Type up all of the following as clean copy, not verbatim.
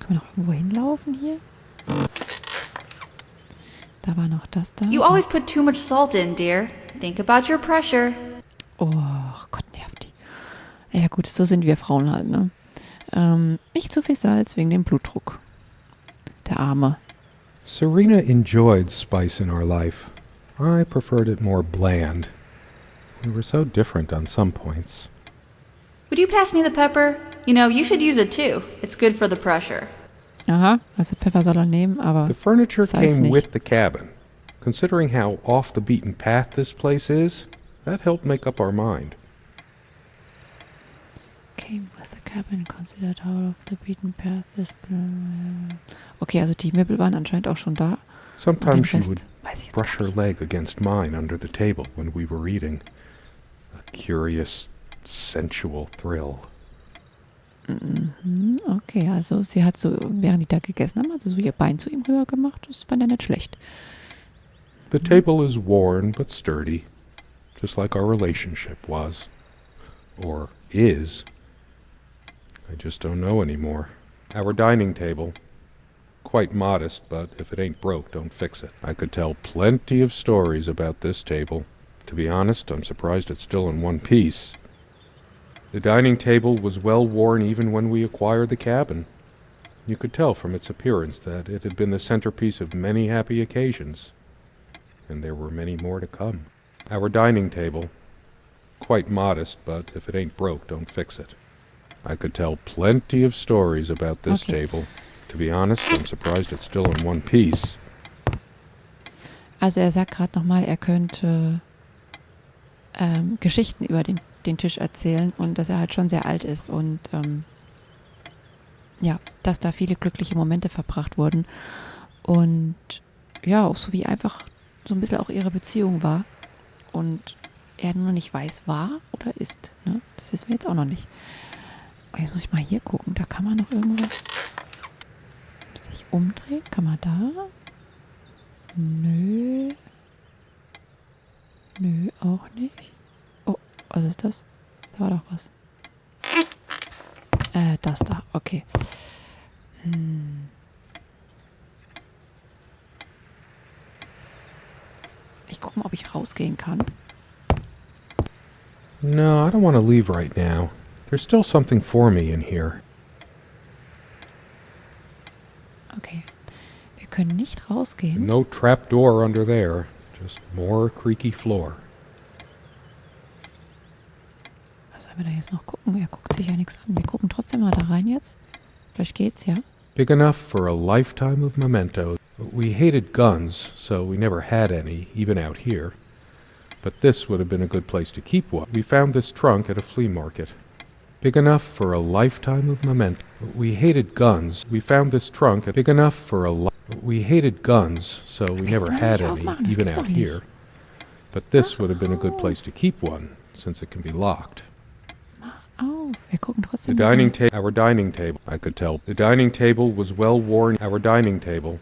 Können wir noch irgendwo hinlaufen hier? Da war noch das da. You always put too much salt in, dear. Think about your pressure. Oh Gott, nervt die. Ja gut, so sind wir Frauen halt, ne? Nicht zu viel Salz wegen dem Blutdruck. Der Arme. Serena enjoyed spice in our life. I preferred it more bland. We were so different on some points. Would you pass me the pepper? You know, you should use it too. It's good for the pressure. Aha, also Pfeffer soll er nehmen, aber The furniture Salz came nicht. with the cabin. Considering how off the beaten path this place is, that helped make up our mind. Came with the cabin, considered out of the beaten path. Okay, also die Möbel waren anscheinend auch schon da. Sometimes she Rest would weiß ich jetzt brush gar her nicht. leg against mine under the table when we were eating. A curious, sensual thrill. Mhm, okay, also sie hat so, während die da gegessen haben, also so ihr Bein zu ihm rüber gemacht. Das fand er nicht schlecht. The table is worn but sturdy, just like our relationship was. Or is. I just don't know anymore. Our dining table. Quite modest, but if it ain't broke, don't fix it. I could tell plenty of stories about this table. To be honest, I'm surprised it's still in one piece. The dining table was well worn even when we acquired the cabin. You could tell from its appearance that it had been the centerpiece of many happy occasions. And there were many more to come. Our dining table. Quite modest, but if it ain't broke, don't fix it. I could tell plenty of stories about this table. To be honest, I'm surprised it's still in one piece. Also er sagt gerade nochmal, er könnte Geschichten über den Tisch erzählen und dass er halt schon sehr alt ist und ja, dass da viele glückliche Momente verbracht wurden und ja, auch so wie einfach so ein bisschen auch ihre Beziehung war und er nur nicht weiß, war oder ist. Ne? Das wissen wir jetzt auch noch nicht. Und jetzt muss ich mal hier gucken, da kann man noch irgendwas sich umdrehen. Kann man da? Nö. Nö, auch nicht. Oh, was ist das? Da war doch was. Das da, okay. Ich gucke mal, ob ich rausgehen kann. No, I don't want to leave right now. There's still something for me in here. Okay. Wir können nicht rausgehen. No trap door under there. Just more creaky floor. Was sollen wir da jetzt noch gucken? Er guckt sich ja nichts an. Wir gucken trotzdem mal da rein jetzt. Vielleicht geht's ja. Big enough for a lifetime of mementos. We hated guns, so we never had any, even out here. But this would have been a good place to keep one. We found this trunk at a flea market. Big enough for a lifetime of mementos. We hated guns. We found this trunk at big enough for a We hated guns, so we never had any, even out here. But this would have been a good place to keep one, since it can be locked. Mach auf. Wir gucken The trotzdem dining mal. table, our dining table, I could tell. The dining table was well worn. Our dining table,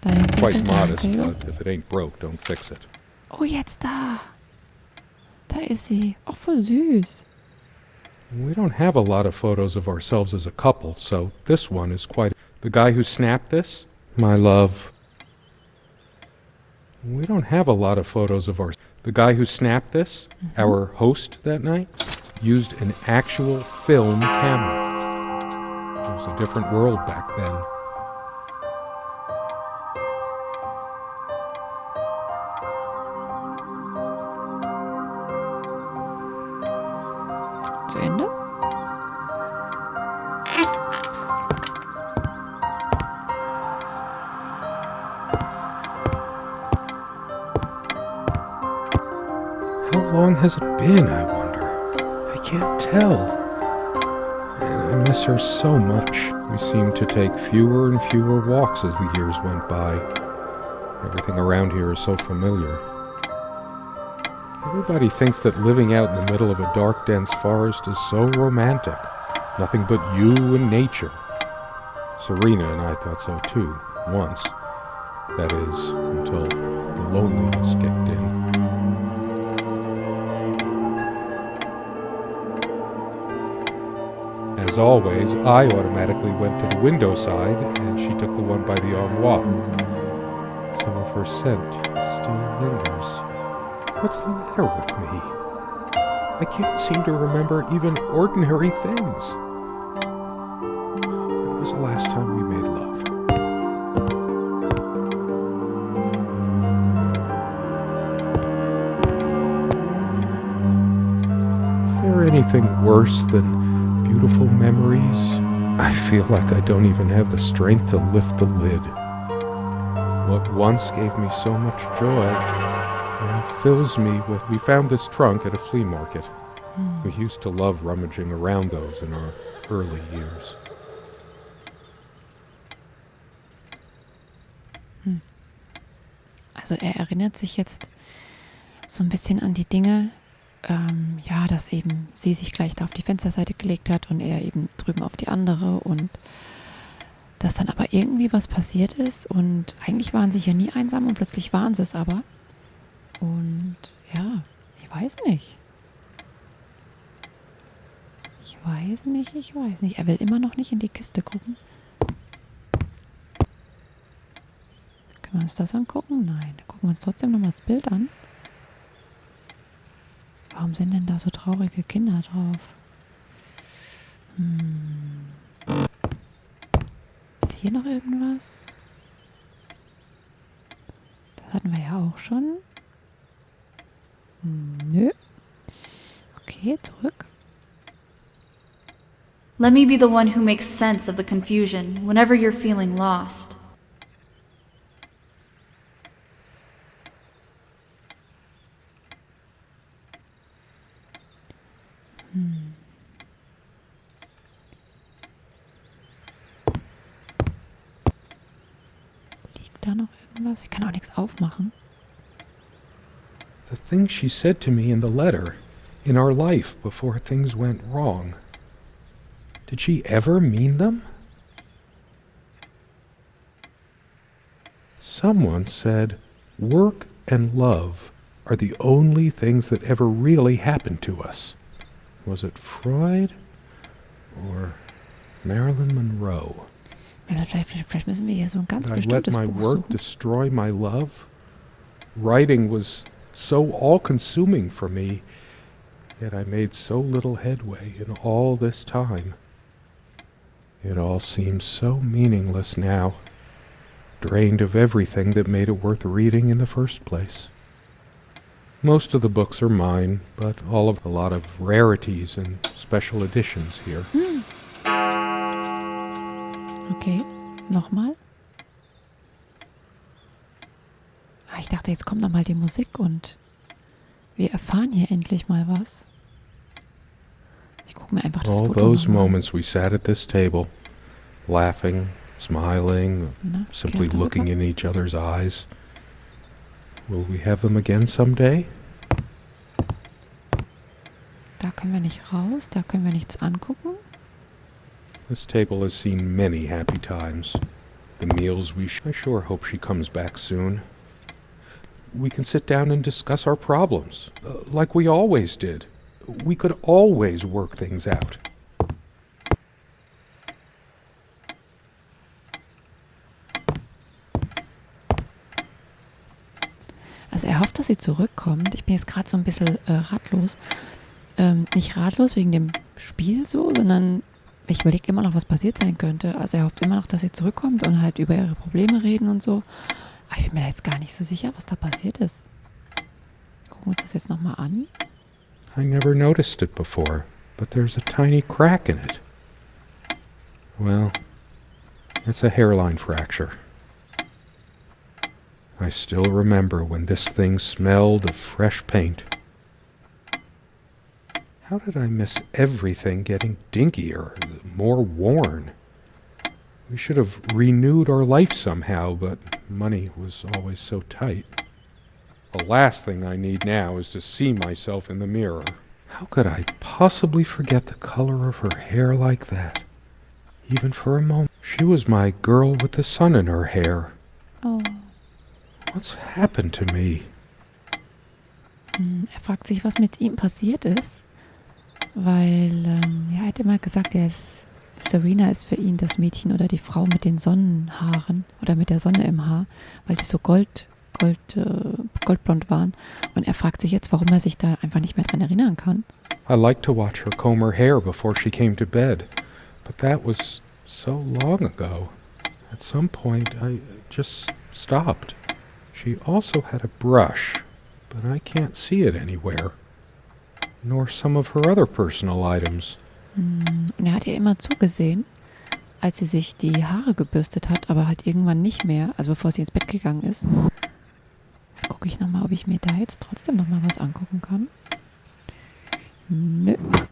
quite modest, but if it ain't broke, don't fix it. Oh, jetzt da. Da ist sie. Auch voll süß. We don't have a lot of photos of ourselves as a couple, so this one is quite... The guy who snapped this? My love. We don't have a lot of photos of our... The guy who snapped this, our host that night, used an actual film camera. It was a different world back then. Zu Ende? How long has it been, I wonder? I can't tell. And I miss her so much. We seemed to take fewer and fewer walks as the years went by. Everything around here is so familiar. Everybody thinks that living out in the middle of a dark, dense forest is so romantic. Nothing but you and nature. Serena and I thought so too, once. That is, until the loneliness kicked in. as always, I automatically went to the window side, and she took the one by the armoire. Some of her scent still lingers. What's the matter with me? I can't seem to remember even ordinary things. When was the last time we made love? Is there anything worse than beautiful memories? I feel like I don't even have the strength to lift the lid. What once gave me so much joy now fills me with... We found this trunk at a flea market. We used to love rummaging around those in our early years. Also er erinnert sich jetzt so ein bisschen an die Dinge, ja, dass eben sie sich gleich da auf die Fensterseite gelegt hat und er eben drüben auf die andere und dass dann aber irgendwie was passiert ist und eigentlich waren sie ja nie einsam und plötzlich waren sie es aber. Und ja, ich weiß nicht. Ich weiß nicht. Er will immer noch nicht in die Kiste gucken. Können wir uns das angucken? Nein. Gucken wir uns trotzdem nochmal das Bild an. Warum sind denn da so traurige Kinder drauf? Ist hier noch irgendwas? Das hatten wir ja auch schon. Nö. Okay, zurück. Let me be the one who makes sense of the confusion whenever you're feeling lost. Liegt da noch irgendwas? Ich kann auch nichts aufmachen. The things she said to me in the letter, in our life before things went wrong. Did she ever mean them? Someone said, work and love are the only things that ever really happened to us. Was it Freud or Marilyn Monroe? Vielleicht müssen wir hier so ein ganz Did I let bestimmtes my Buch work suchen. destroy my love? Writing was so all-consuming for me, yet I made so little headway in all this time. It all seems so meaningless now, drained of everything that made it worth reading in the first place. Most of the books are mine, but a lot of rarities and special editions here. Okay, nochmal. Ich dachte, jetzt kommt nochmal die Musik und wir erfahren hier endlich mal was. Ich gucke mir einfach das All Foto those nochmal an. moments we sat at this table, laughing, smiling, Na, simply geh looking darüber. in each other's eyes. Will we have them again someday? Da können wir nicht raus, da können wir nichts angucken. This table has seen many happy times. The meals I sure hope she comes back soon. We can sit down and discuss our problems, like we always did. We could always work things out. Also er hofft, dass sie zurückkommt. Ich bin jetzt gerade so ein bisschen ratlos. Nicht ratlos wegen dem Spiel so, sondern ich überlege immer noch, was passiert sein könnte. Also er hofft immer noch, dass sie zurückkommt und halt über ihre Probleme reden und so. Aber ich bin mir da jetzt gar nicht so sicher, was da passiert ist. Gucken wir uns das jetzt nochmal an. I never noticed it before, but there's a tiny crack in it. Well, it's a hairline fracture. I still remember when this thing smelled of fresh paint. How did I miss everything getting dinkier, more worn? We should have renewed our life somehow, but money was always so tight. The last thing I need now is to see myself in the mirror. How could I possibly forget the color of her hair like that? Even for a moment. She was my girl with the sun in her hair. Oh. What's happened to me? Er fragt sich, was mit ihm passiert ist. Weil er hat immer gesagt, Serena ist für ihn das Mädchen oder die Frau mit den Sonnenhaaren oder mit der Sonne im Haar, weil die so goldblond waren. Und er fragt sich jetzt, warum er sich da einfach nicht mehr dran erinnern kann. I liked to watch her comb her hair before she came to bed, but that was so long ago. At some point, I just stopped. She also had a brush, but I can't see it anywhere, nor some of her other personal items. Und er hat ihr immer zugesehen, als sie sich die Haare gebürstet hat, aber halt irgendwann nicht mehr, also bevor sie ins Bett gegangen ist. Jetzt gucke ich nochmal, ob ich mir da jetzt trotzdem nochmal was angucken kann. Nö. Und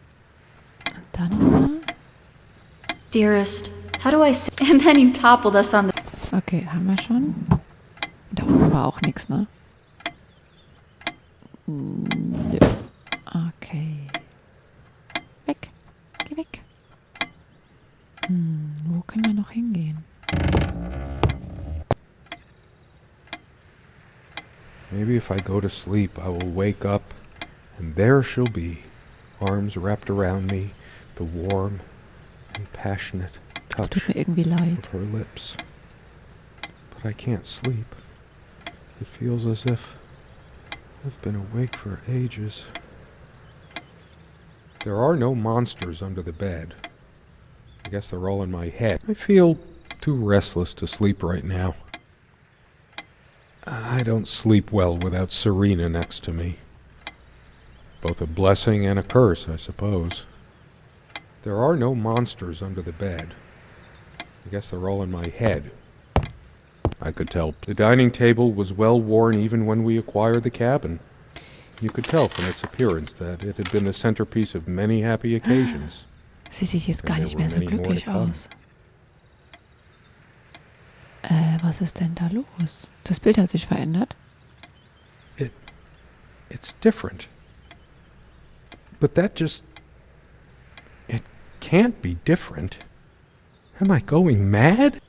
da nochmal. Dearest, how do I say? And then you toppled us on the. Okay, haben wir schon. Da unten war auch nichts, ne? Nö. Okay. Weg. Geh weg. Wo können wir noch hingehen? Maybe if I go to sleep, I will wake up, and there she'll be, arms wrapped around me, the warm and passionate Es touch tut mir irgendwie leid. of her lips. But I can't sleep. It feels as if I've been awake for ages. There are no monsters under the bed. I guess they're all in my head. I feel too restless to sleep right now. I don't sleep well without Serena next to me. Both a blessing and a curse, I suppose. There are no monsters under the bed. I guess they're all in my head. I could tell. The dining table was well worn even when we acquired the cabin. You could tell from its appearance that it had been the centerpiece of many happy occasions. Sie sieht jetzt And gar there nicht were mehr so many more to glücklich come. aus. Was ist denn da los? Das Bild hat sich verändert. It's different. But that just... It can't be different. Am I going mad?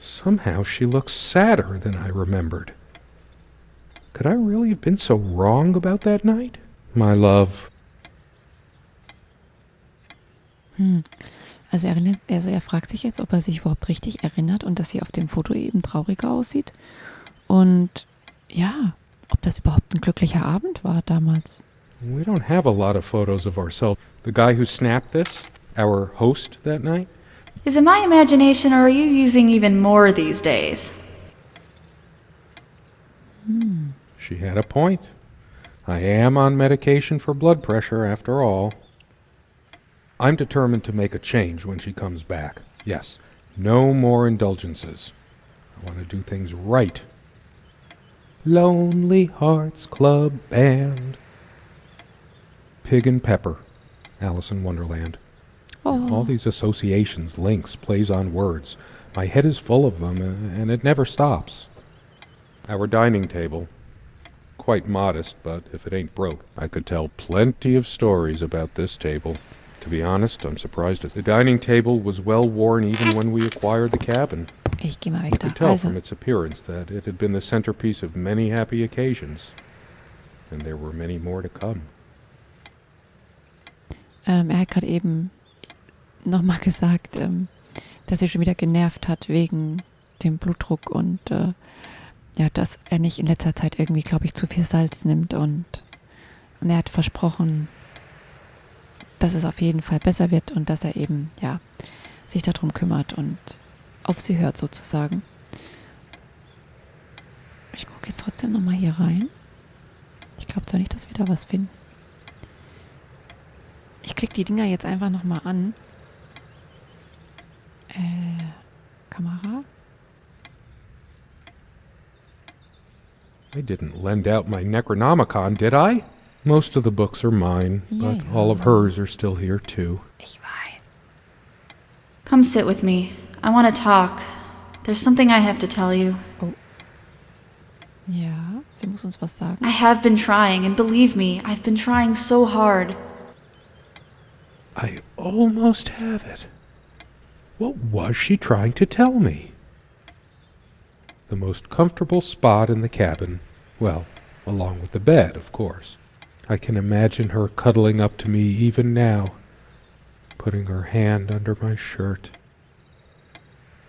Somehow she looks sadder than I remembered. Could I really have been so wrong about that night? My love. Also er fragt sich jetzt, ob er sich überhaupt richtig erinnert und dass sie auf dem Foto eben trauriger aussieht. Und ja, ob das überhaupt ein glücklicher Abend war damals. We don't have a lot of photos of ourselves. The guy who snapped this, our host that night, Is it my imagination, or are you using even more these days? she had a point. I am on medication for blood pressure after all. I'm determined to make a change when she comes back. Yes, no more indulgences. I want to do things right. Lonely Hearts Club Band. Pig and Pepper. Alice in Wonderland. All these associations, links, plays on words. My head is full of them, and it never stops. Our dining table. Quite modest, but if it ain't broke, I could tell plenty of stories about this table. To be honest, I'm surprised. The dining table was well worn even when we acquired the cabin. Ich gehe mal You weg da. could tell Also, from its appearance that it had been the centerpiece of many happy occasions. And there were many more to come. er hat gerade eben nochmal gesagt, dass sie schon wieder genervt hat wegen dem Blutdruck und ja, dass er nicht in letzter Zeit irgendwie, glaube ich, zu viel Salz nimmt und er hat versprochen, dass es auf jeden Fall besser wird und dass er eben, ja, sich darum kümmert und auf sie hört sozusagen. Ich gucke jetzt trotzdem nochmal hier rein. Ich glaube zwar nicht, dass wir da was finden. Ich klicke die Dinger jetzt einfach nochmal an. Kamera? I didn't lend out my Necronomicon, did I? Most of the books are mine, but Yeah. all of hers are still here too. Ich weiß. Come sit with me. I want to talk. There's something I have to tell you. Ja, sie muss uns was sagen. I have been trying, and believe me, I've been trying so hard. I almost have it. What was she trying to tell me? The most comfortable spot in the cabin, well, along with the bed, of course. I can imagine her cuddling up to me even now, putting her hand under my shirt.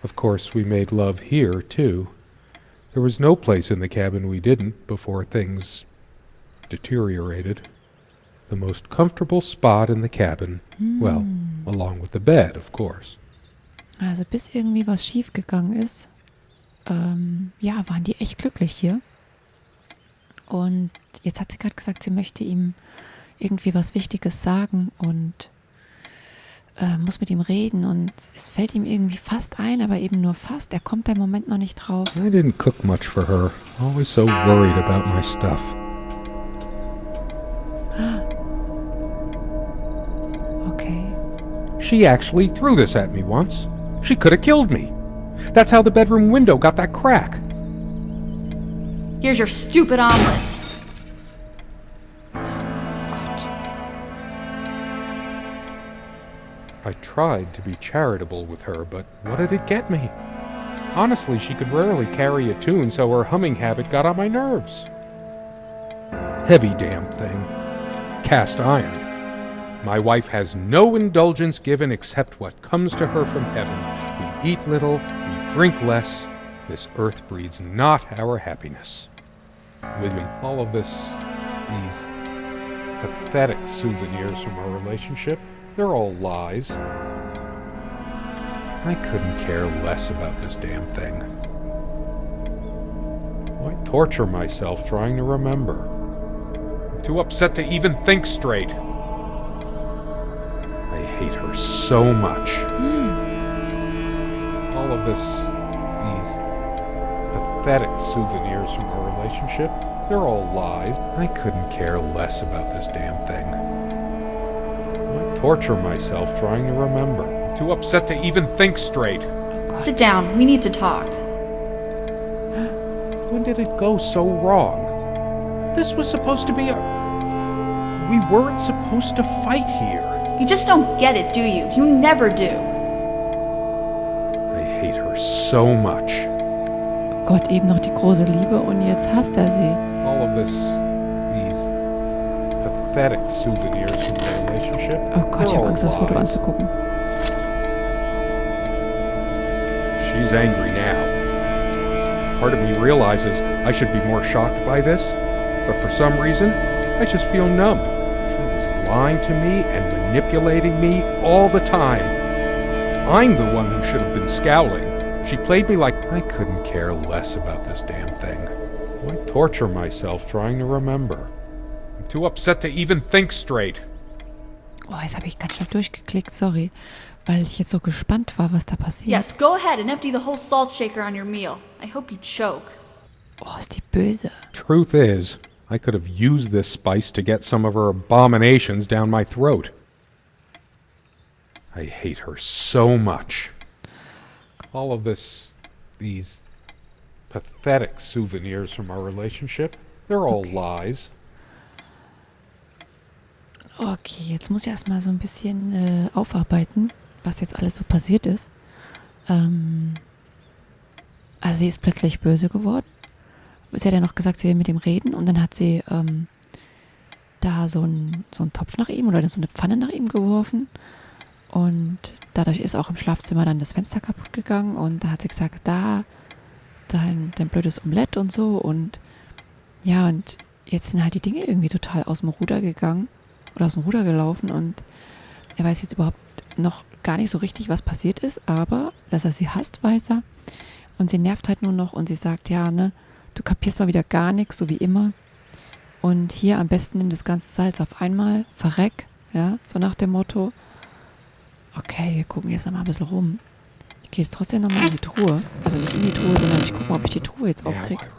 Of course, we made love here, too. There was no place in the cabin we didn't before things deteriorated. The most comfortable spot in the cabin, well, along with the bed, of course. Also bis irgendwie was schief gegangen ist, ja, waren die echt glücklich hier. Und jetzt hat sie gerade gesagt, sie möchte ihm irgendwie was Wichtiges sagen und muss mit ihm reden. Und es fällt ihm irgendwie fast ein, aber eben nur fast. Er kommt da im Moment noch nicht drauf. I didn't cook much for her. Always so worried about my stuff. Okay. She actually threw this at me once. She could have killed me. That's how the bedroom window got that crack. Here's your stupid omelet. I tried to be charitable with her, but what did it get me? Honestly, she could rarely carry a tune, so her humming habit got on my nerves. Heavy damn thing. Cast iron. My wife has no indulgence given except what comes to her from heaven. We eat little, we drink less. This earth breeds not our happiness. William, all of these pathetic souvenirs from our relationship, they're all lies. I couldn't care less about this damn thing. Why torture myself trying to remember? I'm too upset to even think straight. I hate her so much. All of these pathetic souvenirs from our relationship, they're all lies. I couldn't care less about this damn thing. I torture myself trying to remember. I'm too upset to even think straight. Sit down. We need to talk. When did it go so wrong? This was supposed to be We weren't supposed to fight here. You just don't get it, do you? You never do. I hate her so much. Gott, eben noch die große Liebe und jetzt hasst er sie. All of these pathetic souvenirs from the relationship. Oh Gott, ich habe Angst, das Foto lies. anzugucken. She's angry now. Part of me realizes I should be more shocked by this, but for some reason, I just feel numb. She was lying to me and manipulating me all the time. I'm the one who should have been scowling. She played me like I couldn't care less about this damn thing. Why torture myself trying to remember? I'm too upset to even think straight. Oh, jetzt habe ich ganz schnell durchgeklickt, sorry. Weil ich jetzt so gespannt war, was da passiert. Yes, go ahead and empty the whole salt shaker on your meal. I hope you choke. Oh, ist die böse. Truth is, I could have used this spice to get some of her abominations down my throat. I hate her so much. All of these pathetic souvenirs from our relationship, they're all lies. Okay, jetzt muss ich erstmal so ein bisschen aufarbeiten, was jetzt alles so passiert ist. Also sie ist plötzlich böse geworden. Sie hat ja noch gesagt, sie will mit ihm reden und dann hat sie da so einen Topf nach ihm oder so eine Pfanne nach ihm geworfen und dadurch ist auch im Schlafzimmer dann das Fenster kaputt gegangen und da hat sie gesagt, dein blödes Omelett und so und ja und jetzt sind halt die Dinge irgendwie total aus dem Ruder gegangen oder aus dem Ruder gelaufen und er weiß jetzt überhaupt noch gar nicht so richtig, was passiert ist, aber dass er sie hasst, weiß er und sie nervt halt nur noch und sie sagt, ja, ne, du kapierst mal wieder gar nichts, so wie immer. Und hier am besten nimm das ganze Salz auf einmal, verreck, ja, so nach dem Motto. Okay, wir gucken jetzt nochmal ein bisschen rum. Ich gehe jetzt trotzdem nochmal in die Truhe. Also nicht in die Truhe, sondern ich gucke mal, ob ich die Truhe jetzt aufkriege. Now